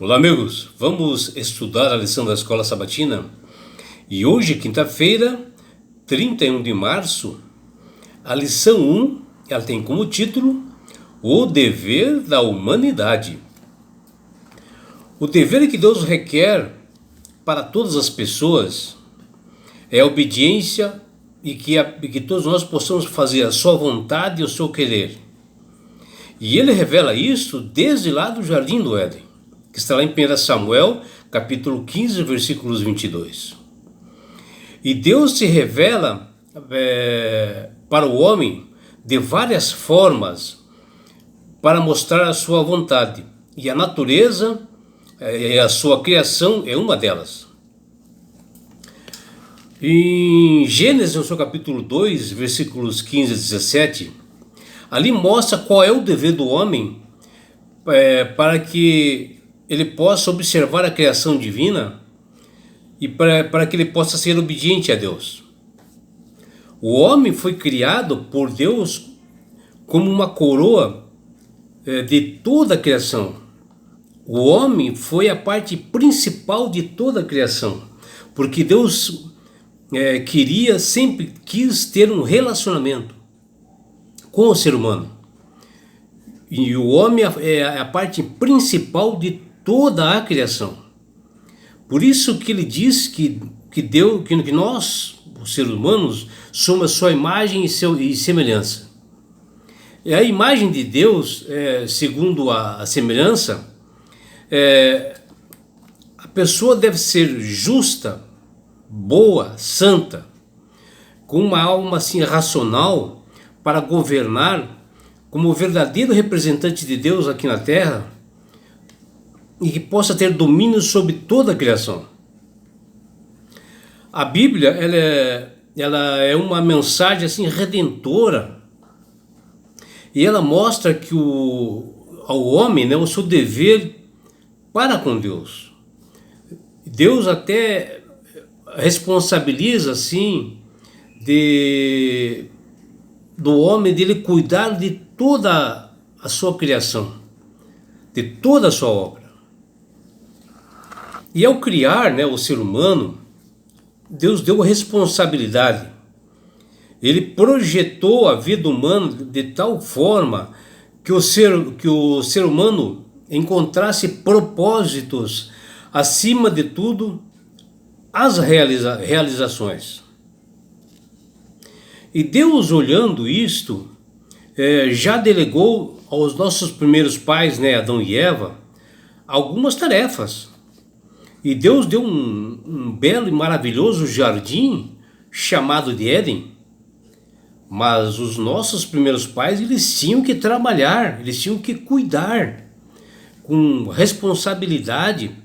Olá, amigos. Vamos estudar a lição da Escola Sabatina. E hoje, quinta-feira, 31 de março, a lição 1, ela tem como título O Dever da Humanidade. O dever que Deus requer para todas as pessoas é a obediência e que todos nós possamos fazer a sua vontade e o seu querer. E ele revela isso desde lá do Jardim do Éden, que está lá em 1 Samuel, capítulo 15, versículos 22. E Deus se revela para o homem de várias formas para mostrar a sua vontade. E a natureza, a sua criação é uma delas. Em Gênesis, no seu capítulo 2, versículos 15 a 17, ali mostra qual é o dever do homem para que ele possa observar a criação divina e para que ele possa ser obediente a Deus. O homem foi criado por Deus como uma coroa de toda a criação. O homem foi a parte principal de toda a criação, porque Deus sempre quis ter um relacionamento com o ser humano. E o homem é a parte principal de toda a criação. Por isso que ele diz que nós, os seres humanos, somos a sua imagem e semelhança. E a imagem de Deus, segundo a semelhança, a pessoa deve ser justa, boa, santa, com uma alma assim racional para governar como o verdadeiro representante de Deus aqui na terra e que possa ter domínio sobre toda a criação. A Bíblia ela é uma mensagem assim redentora e ela mostra que ao homem, o seu dever para com Deus. Deus até responsabiliza assim do homem dele cuidar de toda a sua criação, de toda a sua obra. E ao criar, o ser humano, Deus deu a responsabilidade. Ele projetou a vida humana de tal forma que o ser humano encontrasse propósitos acima de tudo as realizações. E Deus, olhando isto, já delegou aos nossos primeiros pais, Adão e Eva, algumas tarefas. E Deus deu um belo e maravilhoso jardim chamado de Éden. Mas os nossos primeiros pais, eles tinham que trabalhar, eles tinham que cuidar, com responsabilidade,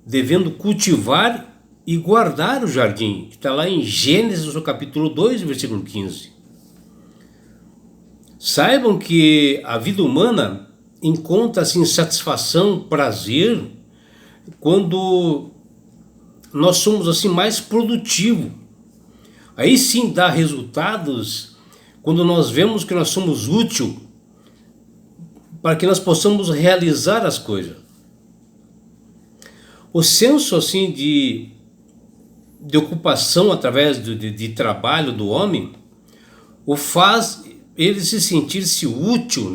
devendo cultivar e guardar o jardim, que está lá em Gênesis, no capítulo 2, versículo 15. Saibam que a vida humana encontra assim, satisfação, prazer, quando nós somos assim mais produtivos. Aí sim dá resultados quando nós vemos que nós somos úteis para que nós possamos realizar as coisas. O senso assim de ocupação através de trabalho do homem o faz ele se sentir-se útil,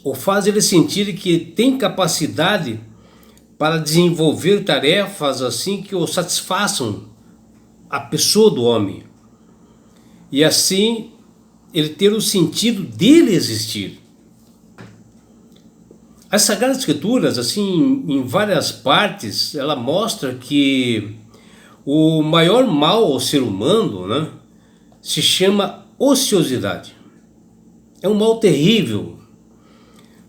o faz ele sentir que tem capacidade para desenvolver tarefas assim que o satisfaçam a pessoa do homem. E assim ele ter o sentido dele existir. As Sagradas Escrituras, assim, em várias partes, ela mostra que o maior mal ao ser humano, se chama ociosidade. É um mal terrível,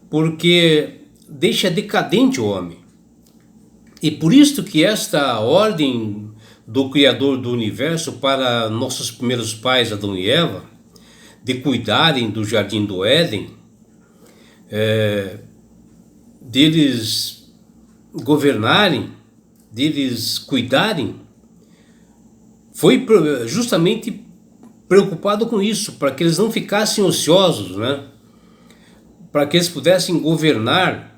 porque deixa decadente o homem. E por isso que esta ordem do Criador do Universo para nossos primeiros pais, Adão e Eva, de cuidarem do Jardim do Éden, deles governarem, deles cuidarem, foi justamente preocupado com isso, para que eles não ficassem ociosos, para que eles pudessem governar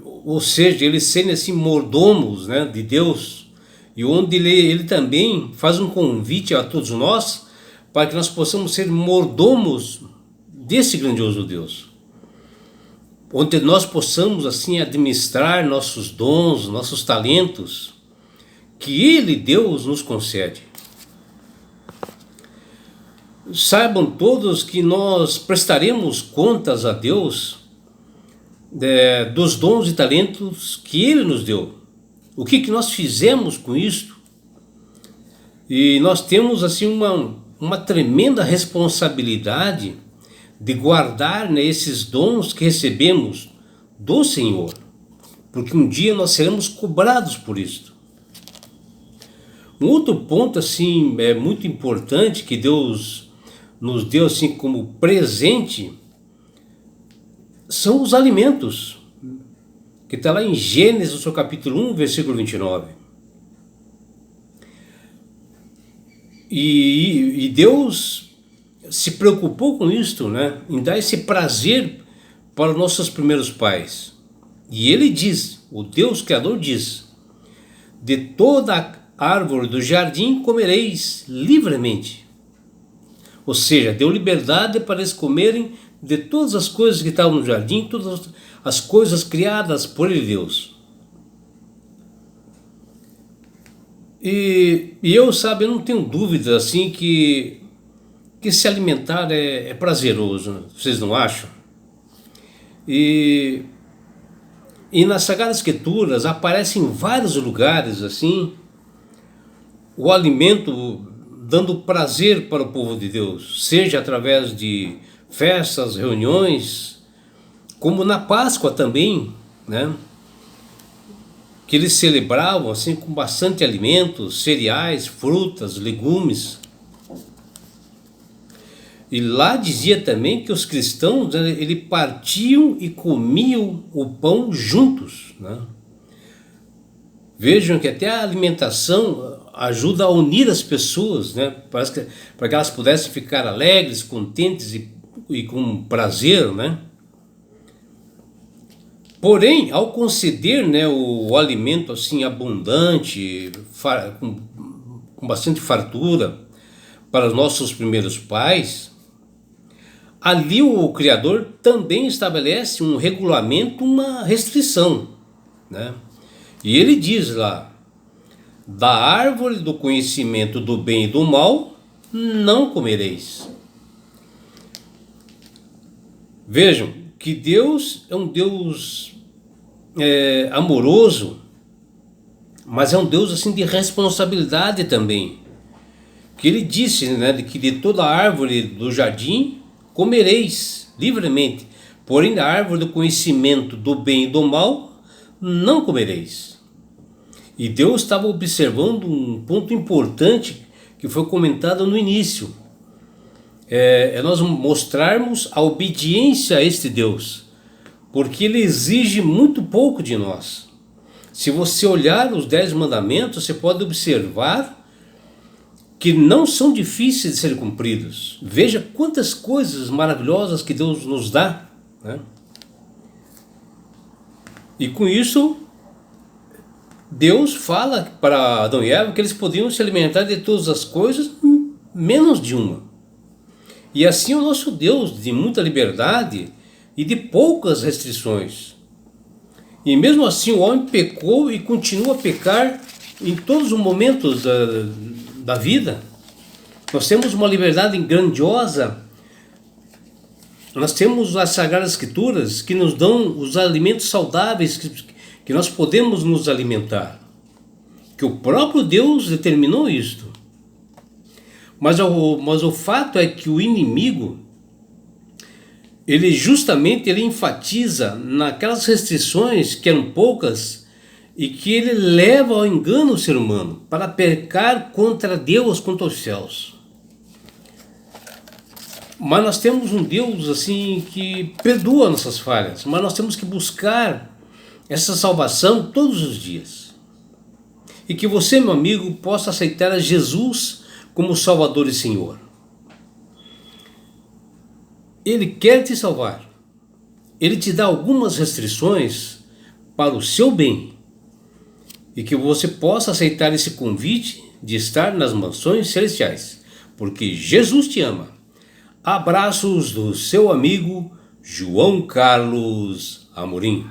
ou seja, eles serem assim mordomos, né, de Deus, e onde ele também faz um convite a todos nós para que nós possamos ser mordomos desse grandioso Deus, onde nós possamos assim administrar nossos dons, nossos talentos que Ele, Deus, nos concede. Saibam todos que nós prestaremos contas a Deus dos dons e talentos que Ele nos deu. O que nós fizemos com isto? E nós temos assim uma tremenda responsabilidade de guardar, né, esses dons que recebemos do Senhor, porque um dia nós seremos cobrados por isto. Um outro ponto assim é muito importante que Deus nos deu assim como presente são os alimentos, que está lá em Gênesis, no seu capítulo 1, versículo 29. E Deus se preocupou com isto, né, em dar esse prazer para os nossos primeiros pais. E Ele diz, o Deus Criador diz: de toda árvore do jardim comereis livremente. Ou seja, deu liberdade para eles comerem de todas as coisas que estavam no jardim, todas as coisas criadas por Ele, Deus. E eu, sabe, eu não tenho dúvida assim que se alimentar é prazeroso, vocês não acham? E nas Sagradas Escrituras aparece em vários lugares assim o alimento dando prazer para o povo de Deus, seja através de festas, reuniões, como na Páscoa também, né? Que eles celebravam assim com bastante alimentos, cereais, frutas, legumes. E lá dizia também que os cristãos, eles partiam e comiam o pão juntos, né? Vejam que até a alimentação ajuda a unir as pessoas, né? Para que elas pudessem ficar alegres, contentes e com prazer, né? Porém, ao conceder, né, o alimento assim abundante, com bastante fartura para os nossos primeiros pais, ali o Criador também estabelece um regulamento, uma restrição, né? E ele diz lá: da árvore do conhecimento do bem e do mal não comereis. Vejam que Deus é um Deus amoroso, mas é um Deus assim de responsabilidade também. Que Ele disse, né, de que de toda árvore do jardim comereis livremente, porém da árvore do conhecimento do bem e do mal não comereis. E Deus estava observando um ponto importante que foi comentado no início. É nós mostrarmos a obediência a este Deus, porque Ele exige muito pouco de nós. Se você olhar os 10 mandamentos, você pode observar que não são difíceis de serem cumpridos. Veja quantas coisas maravilhosas que Deus nos dá, né? E com isso, Deus fala para Adão e Eva que eles podiam se alimentar de todas as coisas, menos de uma. E assim o nosso Deus, de muita liberdade e de poucas restrições. E mesmo assim o homem pecou e continua a pecar em todos os momentos da vida. Nós temos uma liberdade grandiosa. Nós temos as Sagradas Escrituras que nos dão os alimentos saudáveis que nós podemos nos alimentar. Que o próprio Deus determinou isto. Mas o fato é que o inimigo, ele enfatiza naquelas restrições que eram poucas e que ele leva ao engano o ser humano para pecar contra Deus, contra os céus. Mas nós temos um Deus assim que perdoa nossas falhas, mas nós temos que buscar essa salvação todos os dias. E que você, meu amigo, possa aceitar a Jesus como Salvador e Senhor. Ele quer te salvar. Ele te dá algumas restrições para o seu bem e que você possa aceitar esse convite de estar nas mansões celestiais, porque Jesus te ama. Abraços do seu amigo João Carlos Amorim.